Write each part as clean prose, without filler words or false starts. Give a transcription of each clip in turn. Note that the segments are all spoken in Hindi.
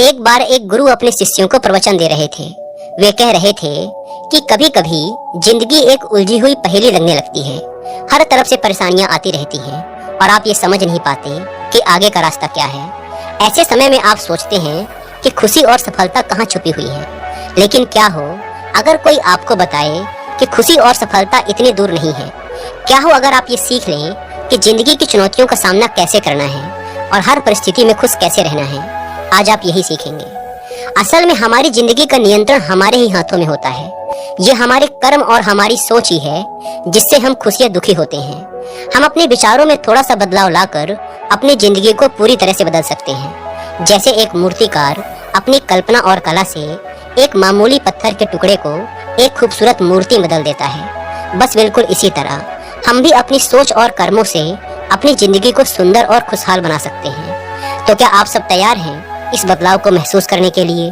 एक बार एक गुरु अपने शिष्यों को प्रवचन दे रहे थे। वे कह रहे थे कि कभी कभी जिंदगी एक उलझी हुई पहेली लगने लगती है। हर तरफ से परेशानियां आती रहती हैं और आप ये समझ नहीं पाते कि आगे का रास्ता क्या है। ऐसे समय में आप सोचते हैं कि खुशी और सफलता कहाँ छुपी हुई है। लेकिन क्या हो अगर कोई आपको बताए कि खुशी और सफलता इतनी दूर नहीं है। क्या हो अगर आप ये सीख लें कि जिंदगी की चुनौतियों का सामना कैसे करना है और हर परिस्थिति में खुश कैसे रहना है। आज आप यही सीखेंगे। असल में हमारी जिंदगी का नियंत्रण हमारे ही हाथों में होता है। ये हमारे कर्म और हमारी सोच ही है जिससे हम खुश या दुखी होते हैं। हम अपने विचारों में थोड़ा सा बदलाव लाकर अपनी जिंदगी को पूरी तरह से बदल सकते हैं। जैसे एक मूर्तिकार अपनी कल्पना और कला से एक मामूली पत्थर के टुकड़े को एक खूबसूरत मूर्ति बदल देता है। बस बिल्कुल इसी तरह हम भी अपनी सोच और कर्मों से अपनी जिंदगी को सुंदर और खुशहाल बना सकते हैं। तो क्या आप सब तैयार हैं इस बदलाव को महसूस करने के लिए?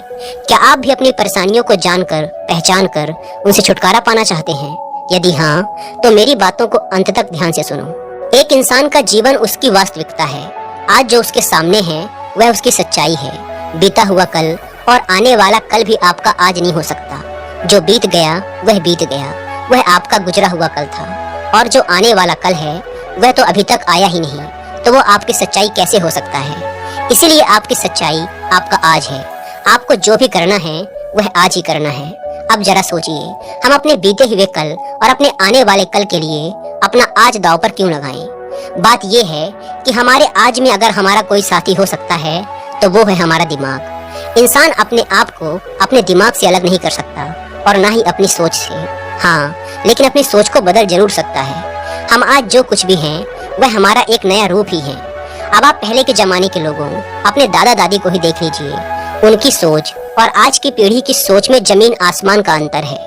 क्या आप भी अपनी परेशानियों को जानकर, पहचान कर उनसे छुटकारा पाना चाहते हैं? यदि हाँ, तो मेरी बातों को अंत तक ध्यान से सुनो। एक इंसान का जीवन उसकी वास्तविकता है। आज जो उसके सामने है वह उसकी सच्चाई है। बीता हुआ कल और आने वाला कल भी आपका आज नहीं हो सकता। जो बीत गया वह बीत गया, वह आपका गुजरा हुआ कल था। और जो आने वाला कल है वह तो अभी तक आया ही नहीं, तो वो आपकी सच्चाई कैसे हो सकता है? इसलिए आपकी सच्चाई आपका आज है। आपको जो भी करना है वह आज ही करना है। अब जरा सोचिए, हम अपने बीते हुए कल और अपने आने वाले कल के लिए अपना आज दांव पर क्यों लगाएं? बात यह है कि हमारे आज में अगर हमारा कोई साथी हो सकता है तो वो है हमारा दिमाग। इंसान अपने आप को अपने दिमाग से अलग नहीं कर सकता और ना ही अपनी सोच से। हाँ, लेकिन अपनी सोच को बदल जरूर सकता है। हम आज जो कुछ भी हैं वह हमारा एक नया रूप ही है। अब आप पहले के जमाने के लोगों, अपने दादा दादी को ही देख लीजिए। उनकी सोच और आज की पीढ़ी की सोच में जमीन आसमान का अंतर है।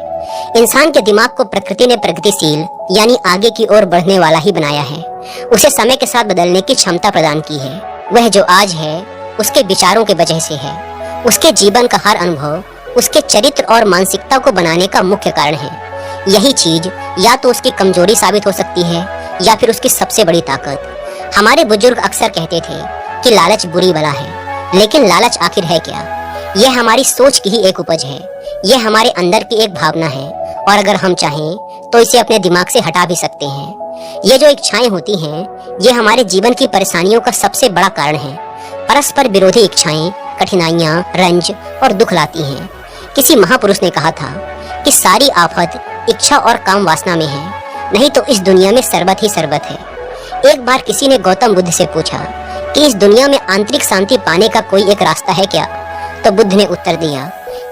इंसान के दिमाग को प्रकृति ने प्रगतिशील यानी आगे की ओर बढ़ने वाला ही बनाया है। उसे समय के साथ बदलने की क्षमता प्रदान की है। वह जो आज है उसके विचारों के वजह से है। उसके जीवन का हर अनुभव उसके चरित्र और मानसिकता को बनाने का मुख्य कारण है। यही चीज या तो उसकी कमजोरी साबित हो सकती है या फिर उसकी सबसे बड़ी ताकत। हमारे बुजुर्ग अक्सर कहते थे कि लालच बुरी बला है, लेकिन लालच आखिर है क्या? यह हमारी सोच की ही एक उपज है। यह हमारे अंदर की एक भावना है और अगर हम चाहें तो इसे अपने दिमाग से हटा भी सकते हैं। ये जो इच्छाएं होती हैं, ये हमारे जीवन की परेशानियों का सबसे बड़ा कारण है। परस्पर विरोधी इच्छाएं कठिनाइयां, रंज और दुख लाती हैं। किसी महापुरुष ने कहा था कि सारी आफत इच्छा और काम वासना में है, नहीं तो इस दुनिया में सरबत ही सरबत है। एक बार किसी ने गौतम बुद्ध से पूछा कि इस दुनिया में आंतरिक शांति पाने का कोई एक रास्ता है क्या? तो बुद्ध ने उत्तर दिया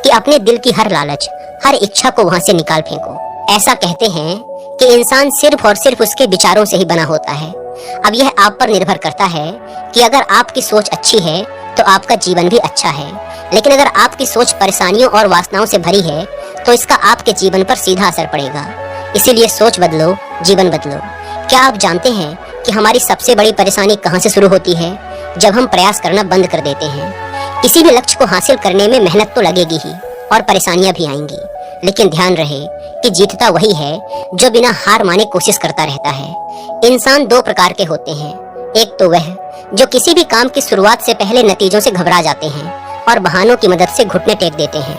कि अपने दिल की हर लालच, हर इच्छा को वहां से निकाल फेंको। ऐसा कहते हैं कि इंसान सिर्फ और सिर्फ उसके विचारों से ही बना होता है। अब यह आप पर निर्भर करता है कि अगर आपकी सोच अच्छी है तो आपका जीवन भी अच्छा है, लेकिन अगर आपकी सोच परेशानियों और वासनाओं से भरी है तो इसका आपके जीवन पर सीधा असर पड़ेगा। इसीलिए सोच बदलो, जीवन बदलो। क्या आप जानते हैं कि हमारी सबसे बड़ी परेशानी कहाँ से शुरू होती है? जब हम प्रयास करना बंद कर देते हैं। किसी भी लक्ष्य को हासिल करने में मेहनत तो लगेगी ही और परेशानियां भी आएंगी, लेकिन ध्यान रहे कि जीतता वही है जो बिना हार माने कोशिश करता रहता है। इंसान दो प्रकार के होते हैं। एक तो वह जो किसी भी काम की शुरुआत से पहले नतीजों से घबरा जाते हैं और बहानों की मदद से घुटने टेक देते हैं।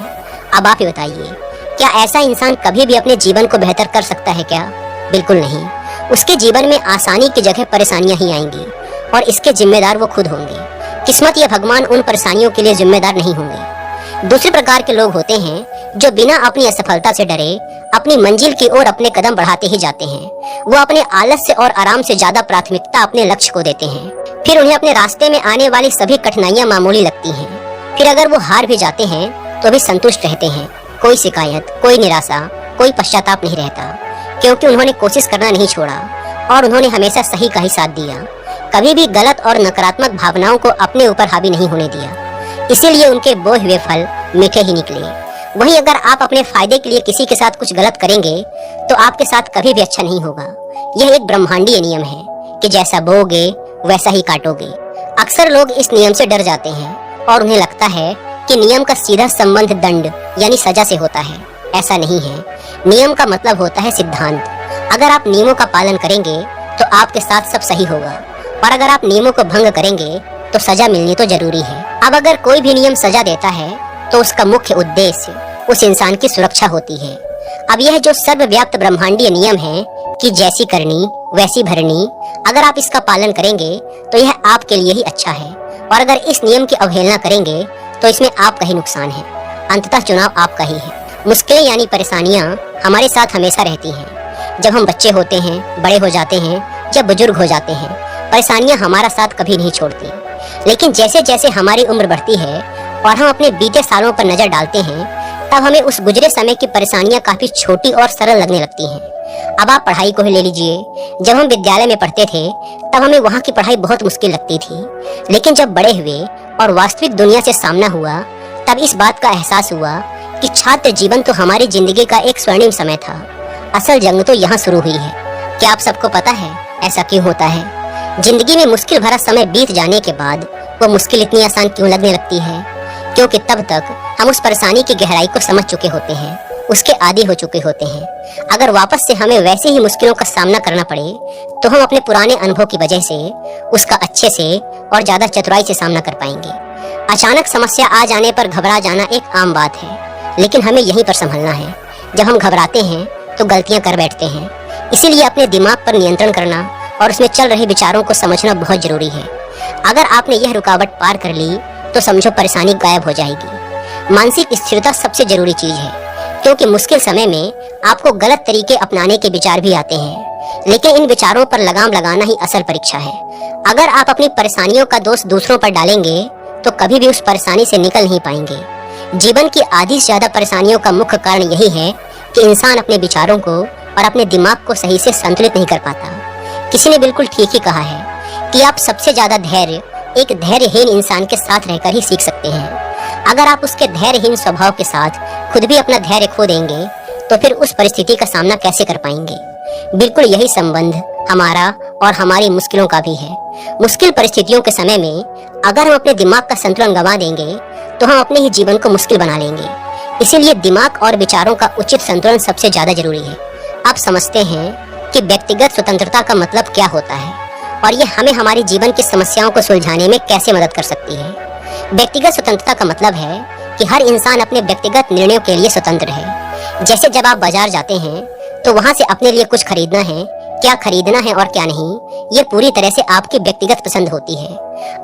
अब आप ही बताइए, क्या ऐसा इंसान कभी भी अपने जीवन को बेहतर कर सकता है क्या? बिल्कुल नहीं। उसके जीवन में आसानी की जगह परेशानियां ही आएंगी और इसके जिम्मेदार वो खुद होंगे। किस्मत या भगवान उन परेशानियों के लिए जिम्मेदार नहीं होंगे। दूसरे प्रकार के लोग होते हैं जो बिना अपनी असफलता से डरे अपनी मंजिल की ओर अपने कदम बढ़ाते ही जाते हैं। वो अपने आलस्य और आराम से ज्यादा प्राथमिकता अपने लक्ष्य को देते हैं। फिर उन्हें अपने रास्ते में आने वाली सभी कठिनाइयां मामूली लगती हैं। फिर अगर वो हार भी जाते हैं तो भी संतुष्ट रहते हैं। कोई शिकायत, कोई निराशा, कोई पश्चाताप नहीं रहता, क्योंकि उन्होंने कोशिश करना नहीं छोड़ा और उन्होंने हमेशा सही का ही साथ दिया। कभी भी गलत और नकारात्मक भावनाओं को अपने ऊपर हावी नहीं होने दिया। इसीलिए उनके बोए हुए फल मीठे ही निकले। वहीं अगर आप अपने फायदे के लिए किसी के साथ कुछ गलत करेंगे तो आपके साथ कभी भी अच्छा नहीं होगा। यह एक ब्रह्मांडीय नियम है कि जैसा बोओगे वैसा ही काटोगे। अक्सर लोग इस नियम से डर जाते हैं और उन्हें लगता है कि नियम का सीधा संबंध दंड यानी सजा से होता है। ऐसा नहीं है। नियम का मतलब होता है सिद्धांत। अगर आप नियमों का पालन करेंगे तो आपके साथ सब सही होगा, और अगर आप नियमों को भंग करेंगे तो सजा मिलनी तो जरूरी है। अब अगर कोई भी नियम सजा देता है तो उसका मुख्य उद्देश्य उस इंसान की सुरक्षा होती है। अब यह जो सर्वव्याप्त ब्रह्मांडीय नियम है कि जैसी करनी वैसी भरनी, अगर आप इसका पालन करेंगे तो यह आपके लिए ही अच्छा है, और अगर इस नियम की अवहेलना करेंगे तो इसमें आपका ही नुकसान है। अंततः चुनाव आपका ही है। मुश्किलें यानी परेशानियां हमारे साथ हमेशा रहती हैं। जब हम बच्चे होते हैं, बड़े हो जाते हैं, जब बुजुर्ग हो जाते हैं, परेशानियां हमारा साथ कभी नहीं छोड़ती। लेकिन जैसे जैसे हमारी उम्र बढ़ती है और हम अपने बीते सालों पर नजर डालते हैं, तब हमें उस गुजरे समय की परेशानियां काफी छोटी और सरल लगने लगती हैं। अब आप पढ़ाई को ही ले लीजिए। जब हम विद्यालय में पढ़ते थे तब हमें वहाँ की पढ़ाई बहुत मुश्किल लगती थी, लेकिन जब बड़े हुए और वास्तविक दुनिया से सामना हुआ तब इस बात का एहसास हुआ कि छात्र जीवन तो हमारी जिंदगी का एक स्वर्णिम समय था। असल जंग तो यहाँ शुरू हुई है। क्या आप सबको पता है ऐसा क्यों होता है? जिंदगी में मुश्किल भरा समय बीत जाने के बाद वो मुश्किल इतनी आसान क्यों लगने लगती है? क्योंकि तब तक हम उस परेशानी की गहराई को समझ चुके होते हैं, उसके आदी हो चुके होते हैं। अगर वापस से हमें वैसे ही मुश्किलों का सामना करना पड़े तो हम अपने पुराने अनुभव की वजह से उसका अच्छे से और ज्यादा चतुराई से सामना कर पाएंगे। अचानक समस्या आ जाने पर घबरा जाना एक आम बात है, लेकिन हमें यहीं पर संभलना है। जब हम घबराते हैं तो गलतियां कर बैठते हैं। इसीलिए अपने दिमाग पर नियंत्रण करना और उसमें चल रहे विचारों को समझना बहुत जरूरी है। अगर आपने यह रुकावट पार कर ली तो समझो परेशानी गायब हो जाएगी। मानसिक स्थिरता सबसे जरूरी चीज है, क्योंकि मुश्किल समय में आपको गलत तरीके अपनाने के विचार भी आते हैं, लेकिन इन विचारों पर लगाम लगाना ही असल परीक्षा है। अगर आप अपनी परेशानियों का दोष दूसरों पर डालेंगे तो कभी भी उस परेशानी से निकल नहीं पाएंगे। जीवन की आधी से ज्यादा परेशानियों का मुख्य कारण यही है कि इंसान अपने विचारों को और अपने दिमाग को सही से संतुलित नहीं कर पाता। किसी ने बिल्कुल ठीक ही कहा है कि आप सबसे ज्यादा धैर्य एक धैर्यहीन इंसान के साथ रहकर ही सीख सकते हैं। अगर आप उसके धैर्यहीन स्वभाव के साथ खुद भी अपना धैर्य खो देंगे तो फिर उस परिस्थिति का सामना कैसे कर पाएंगे? बिल्कुल यही संबंध हमारा और हमारी मुश्किलों का भी है। मुश्किल परिस्थितियों के समय में अगर हम अपने दिमाग का संतुलन गंवा देंगे तो हम अपने ही जीवन को मुश्किल बना लेंगे। इसीलिए दिमाग और विचारों का उचित संतुलन सबसे ज्यादा जरूरी है। आप समझते हैं कि व्यक्तिगत स्वतंत्रता का मतलब क्या होता है और यह हमें हमारे जीवन की समस्याओं को सुलझाने में कैसे मदद कर सकती है? व्यक्तिगत स्वतंत्रता का मतलब है कि हर इंसान अपने व्यक्तिगत निर्णयों के लिए स्वतंत्र है। जैसे जब आप बाजार जाते हैं तो वहां से अपने लिए कुछ खरीदना है, क्या खरीदना है और क्या नहीं, ये पूरी तरह से आपकी व्यक्तिगत पसंद होती है।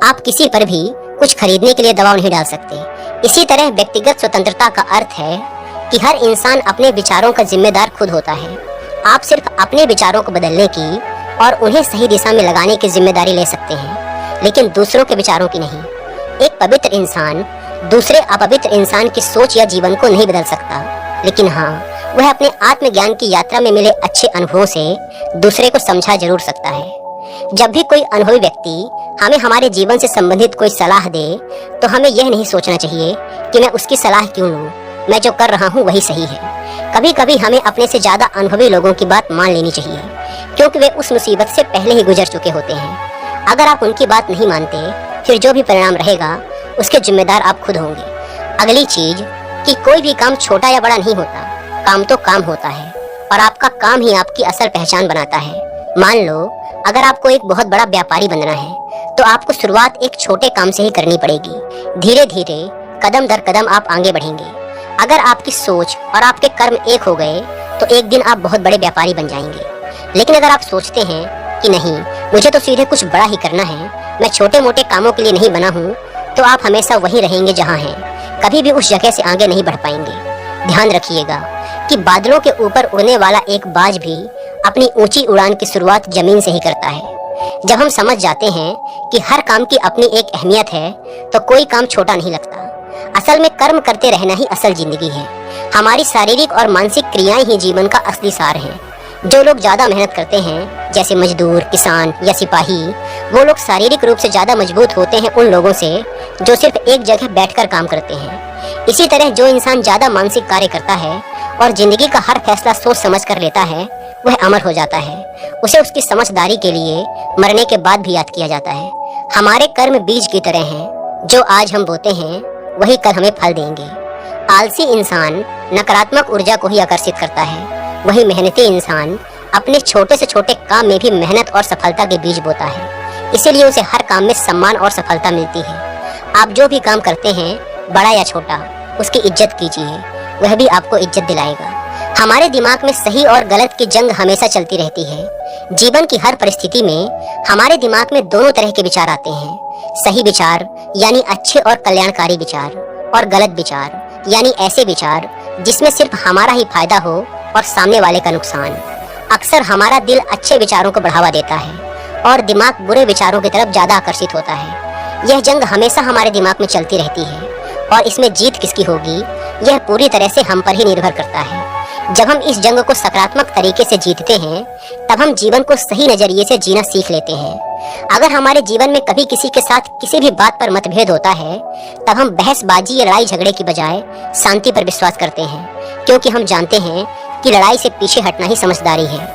आप किसी पर भी कुछ खरीदने के लिए दबाव नहीं डाल सकते। इसी तरह व्यक्तिगत स्वतंत्रता का अर्थ है कि हर इंसान अपने विचारों का जिम्मेदार खुद होता है। आप सिर्फ अपने विचारों को बदलने की और उन्हें सही दिशा में लगाने की जिम्मेदारी ले सकते हैं, लेकिन दूसरों के विचारों की नहीं। एक पवित्र इंसान दूसरे अपवित्र इंसान की सोच या जीवन को नहीं बदल सकता, लेकिन हाँ, वह अपने आत्मज्ञान की यात्रा में मिले अच्छे अनुभवों से दूसरे को समझा जरूर सकता है। जब भी कोई अनुभवी व्यक्ति हमें हमारे जीवन से संबंधित कोई सलाह दे तो हमें यह नहीं सोचना चाहिए कि मैं उसकी सलाह क्यों लूं, मैं जो कर रहा हूं वही सही है। कभी कभी हमें अपने से ज्यादा अनुभवी लोगों की बात मान लेनी चाहिए, क्योंकि वे उस मुसीबत से पहले ही गुजर चुके होते हैं। अगर आप उनकी बात नहीं मानते फिर जो भी परिणाम रहेगा उसके जिम्मेदार आप खुद होंगे। अगली चीज कि कोई भी काम छोटा या बड़ा नहीं होता, काम तो काम होता है और आपका काम ही आपकी असल पहचान बनाता है। मान लो अगर आपको एक बहुत बड़ा व्यापारी बनना है तो आपको शुरुआत एक छोटे काम से ही करनी पड़ेगी। धीरे धीरे कदम दर कदम आप आगे बढ़ेंगे। अगर आपकी सोच और आपके कर्म एक हो गए तो एक दिन आप बहुत बड़े व्यापारी बन जाएंगे। लेकिन अगर आप सोचते हैं कि नहीं, मुझे तो सीधे कुछ बड़ा ही करना है, मैं छोटे मोटे कामों के लिए नहीं बना हूँ, तो आप हमेशा वहीं रहेंगे जहाँ हैं, कभी भी उस जगह से आगे नहीं बढ़ पाएंगे। ध्यान रखिएगा कि बादलों के ऊपर उड़ने वाला एक बाज भी अपनी ऊंची उड़ान की शुरुआत जमीन से ही करता है। जब हम समझ जाते हैं कि हर काम की अपनी एक अहमियत है तो कोई काम छोटा नहीं लगता। असल में कर्म करते रहना ही असल जिंदगी है। हमारी शारीरिक और मानसिक क्रियाएं ही जीवन का असली सार है। जो लोग ज्यादा मेहनत करते हैं जैसे मजदूर, किसान या सिपाही, वो लोग शारीरिक रूप से ज्यादा मजबूत होते हैं उन लोगों से जो सिर्फ एक जगह बैठकर काम करते हैं। इसी तरह जो इंसान ज्यादा मानसिक कार्य करता है और जिंदगी का हर फैसला सोच समझ कर लेता है वह अमर हो जाता है। उसे उसकी समझदारी के लिए मरने के बाद भी याद किया जाता है। हमारे कर्म बीज की तरह हैं, जो आज हम बोते हैं वही कल हमें फल देंगे। आलसी इंसान नकारात्मक ऊर्जा को ही आकर्षित करता है, वही मेहनती इंसान अपने छोटे से छोटे काम में भी मेहनत और सफलता के बीज बोता है। इसीलिए उसे हर काम में सम्मान और सफलता मिलती है। आप जो भी काम करते हैं, बड़ा या छोटा, उसकी इज्जत कीजिए, वह भी आपको इज्जत दिलाएगा। हमारे दिमाग में सही और गलत की जंग हमेशा चलती रहती है। जीवन की हर परिस्थिति में हमारे दिमाग में दोनों तरह के विचार आते हैं। सही विचार यानी अच्छे और कल्याणकारी विचार, और गलत विचार यानी ऐसे विचार जिसमें सिर्फ हमारा ही फायदा हो और सामने वाले का नुकसान। अक्सर हमारा दिल अच्छे विचारों को बढ़ावा देता है और दिमाग बुरे विचारों की तरफ ज्यादा आकर्षित होता है। यह जंग हमेशा हमारे दिमाग में चलती रहती है और इसमें जीत किसकी होगी, यह पूरी तरह से हम पर ही निर्भर करता है। जब हम इस जंग को सकारात्मक तरीके से जीतते हैं, तब हम जीवन को सही नजरिए से जीना सीख लेते हैं। अगर हमारे जीवन में कभी किसी के साथ किसी भी बात पर मतभेद होता है, तब हम बहसबाजी या लड़ाई झगड़े की बजाय शांति पर विश्वास करते हैं, क्योंकि हम जानते हैं कि लड़ाई से पीछे हटना ही समझदारी है।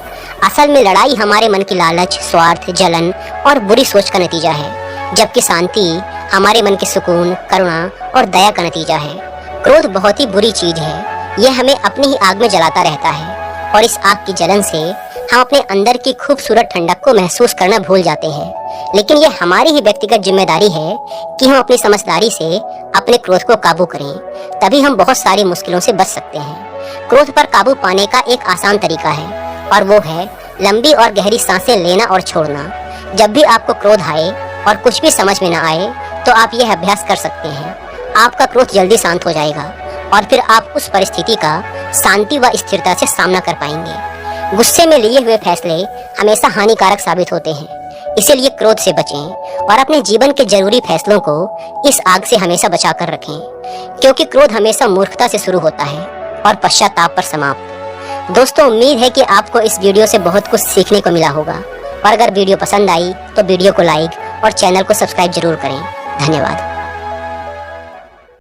असल में लड़ाई हमारे मन की लालच, स्वार्थ, जलन और बुरी सोच का नतीजा है, जबकि शांति हमारे मन के सुकून, करुणा और दया का नतीजा है। क्रोध बहुत ही बुरी चीज है। यह हमें अपनी ही आग में जलाता रहता है और इस आग की जलन से हम अपने अंदर की खूबसूरत ठंडक को महसूस करना भूल जाते हैं। लेकिन यह हमारी ही व्यक्तिगत जिम्मेदारी है कि हम अपनी समझदारी से अपने क्रोध को काबू करें, तभी हम बहुत सारी मुश्किलों से बच सकते हैं। क्रोध पर काबू पाने का एक आसान तरीका है और वो है लंबी और गहरी सांसें लेना और छोड़ना। जब भी आपको क्रोध आए और कुछ भी समझ में न आए, तो आप यह अभ्यास कर सकते हैं। आपका क्रोध जल्दी शांत हो जाएगा और फिर आप उस परिस्थिति का शांति व स्थिरता से सामना कर पाएंगे। गुस्से में लिए हुए फैसले हमेशा हानिकारक साबित होते हैं, इसीलिए क्रोध से बचें और अपने जीवन के जरूरी फैसलों को इस आग से हमेशा बचा कर रखें, क्योंकि क्रोध हमेशा मूर्खता से शुरू होता है और पश्चाताप पर समाप्त। दोस्तों, उम्मीद है कि आपको इस वीडियो से बहुत कुछ सीखने को मिला होगा, और अगर वीडियो पसंद आई तो वीडियो को लाइक और चैनल को सब्सक्राइब जरूर करें। धन्यवाद।